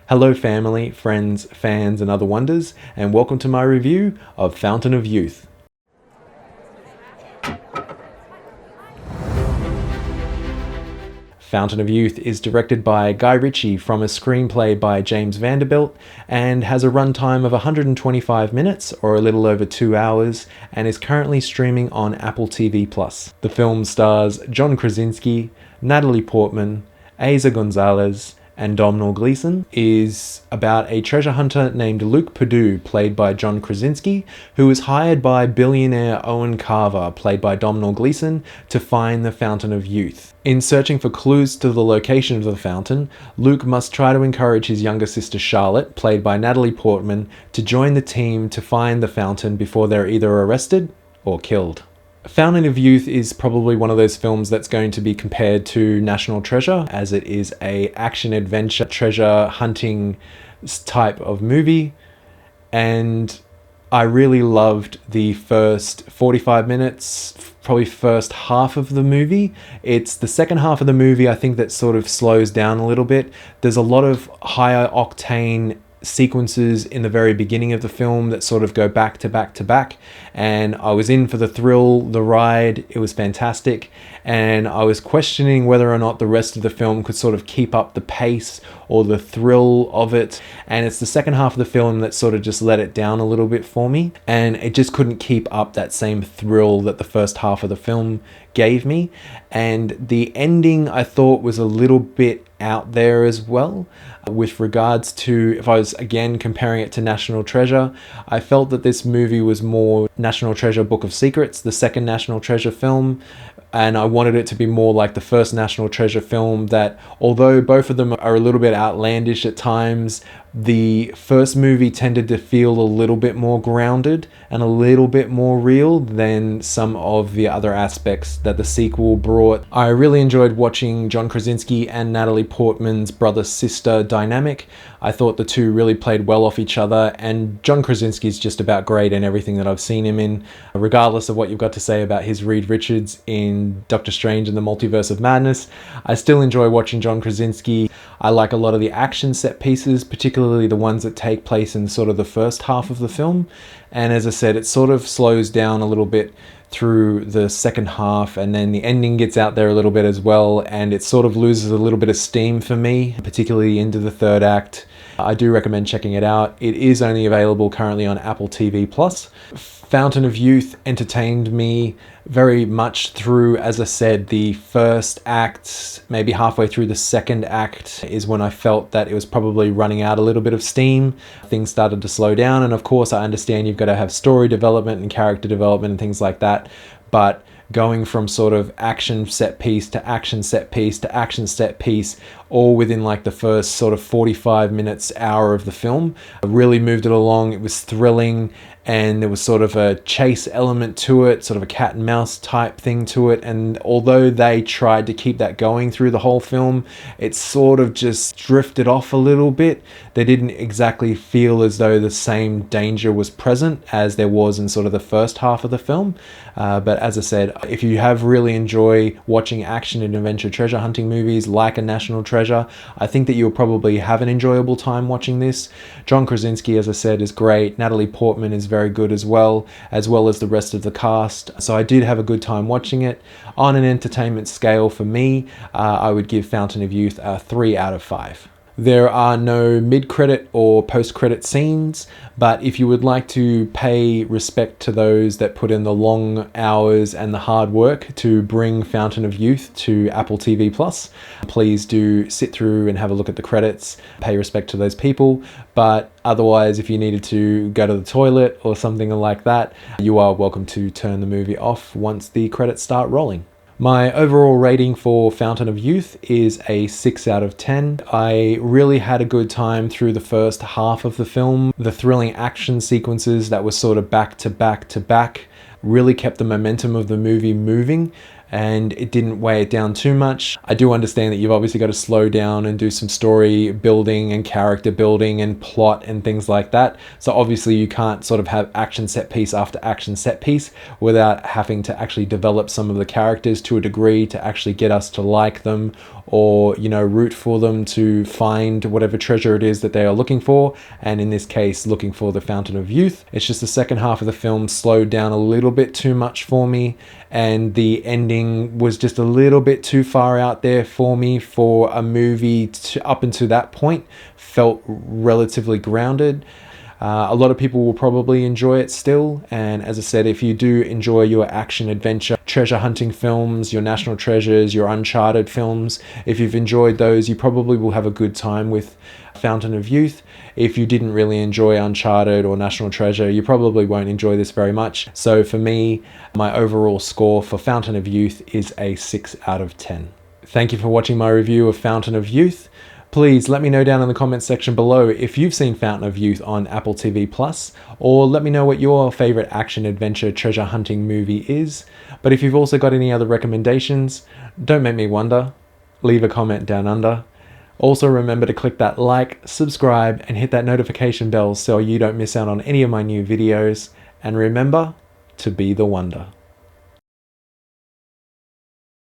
Hello family, friends, fans and other wonders, and welcome to my review of Fountain of Youth. Fountain of Youth is directed by Guy Ritchie from a screenplay by James Vanderbilt and has a runtime of 125 minutes or a little over 2 hours and is currently streaming on Apple TV+. The film stars John Krasinski, Natalie Portman, Eiza González, and Domhnall Gleeson. Is about a treasure hunter named Luke Perdue, played by John Krasinski, who is hired by billionaire Owen Carver, played by Domhnall Gleeson, to find the Fountain of Youth. In searching for clues to the location of the fountain, Luke must try to encourage his younger sister Charlotte, played by Natalie Portman, to join the team to find the fountain before they're either arrested or killed. Fountain of Youth is probably one of those films that's going to be compared to National Treasure, as it is a action-adventure treasure hunting type of movie, and I really loved the first 45 minutes, probably first half of the movie. It's the second half of the movie I think that sort of slows down a little bit. There's a lot of higher octane sequences in the very beginning of the film that sort of go back to back to back, and I was in for the thrill, the ride. It was fantastic, and I was questioning whether or not the rest of the film could sort of keep up the pace or the thrill of it, and it's the second half of the film that sort of just let it down a little bit for me, and it just couldn't keep up that same thrill that the first half of the film gave me. And the ending I thought was a little bit out there as well. With regards to, if I was again comparing it to National Treasure, I felt that this movie was more National Treasure Book of Secrets, the second National Treasure film, and I wanted it to be more like the first National Treasure film, that although both of them are a little bit outlandish at times, the first movie tended to feel a little bit more grounded and a little bit more real than some of the other aspects that the sequel brought. I really enjoyed watching John Krasinski and Natalie Portman's brother-sister dynamic. I thought the two really played well off each other, and John Krasinski's just about great in everything that I've seen him in, regardless of what you've got to say about his Reed Richards in Doctor Strange and the Multiverse of Madness. I still enjoy watching John Krasinski. I like a lot of the action set pieces, particularly the ones that take place in sort of the first half of the film. And as I said, it sort of slows down a little bit through the second half, and then the ending gets out there a little bit as well, and it sort of loses a little bit of steam for me, particularly into the third act. I do recommend checking it out. It is only available currently on Apple TV+. Fountain of Youth entertained me very much through, as I said, the first act. Maybe halfway through the second act is when I felt that it was probably running out a little bit of steam. Things started to slow down, and of course I understand you've got to have story development and character development and things like that, but going from sort of action set piece to action set piece to action set piece, all within like the first sort of 45 minutes, hour of the film, really moved it along. It was thrilling, and there was sort of a chase element to it, sort of a cat and mouse type thing to it. And although they tried to keep that going through the whole film, it sort of just drifted off a little bit. They didn't exactly feel as though the same danger was present as there was in sort of the first half of the film. But as I said, if you have really enjoyed watching action and adventure treasure hunting movies like a National Treasure, I think that you'll probably have an enjoyable time watching this. John Krasinski, as I said, is great. Natalie Portman is very good as well as the rest of the cast. So I did have a good time watching it. On an entertainment scale for me, I would give Fountain of Youth a 3 out of 5. There are no mid-credit or post-credit scenes, but if you would like to pay respect to those that put in the long hours and the hard work to bring Fountain of Youth to Apple TV+, please do sit through and have a look at the credits, pay respect to those people. But otherwise, if you needed to go to the toilet or something like that, you are welcome to turn the movie off once the credits start rolling. My overall rating for Fountain of Youth is a 6 out of 10. I really had a good time through the first half of the film. The thrilling action sequences that were sort of back to back to back really kept the momentum of the movie moving, and it didn't weigh it down too much. I do understand that you've obviously got to slow down and do some story building and character building and plot and things like that. So obviously you can't sort of have action set piece after action set piece without having to actually develop some of the characters to a degree to actually get us to like them or, you know, root for them to find whatever treasure it is that they are looking for, and in this case looking for the Fountain of Youth. It's just the second half of the film slowed down a little bit too much for me, and the ending was just a little bit too far out there for me for a movie up until that point. Felt relatively grounded. A lot of people will probably enjoy it still, and as I said, if you do enjoy your action adventure treasure hunting films, your National Treasures, your Uncharted films, if you've enjoyed those, you probably will have a good time with Fountain of Youth. If you didn't really enjoy Uncharted or National Treasure, you probably won't enjoy this very much. So for me, my overall score for Fountain of Youth is a 6 out of 10. Thank you for watching my review of Fountain of Youth. Please let me know down in the comments section below if you've seen Fountain of Youth on Apple TV Plus, or let me know what your favorite action adventure treasure hunting movie is. But if you've also got any other recommendations, don't make me wonder. Leave a comment down under. Also remember to click that like, subscribe, and hit that notification bell so you don't miss out on any of my new videos. And remember to be the wonder.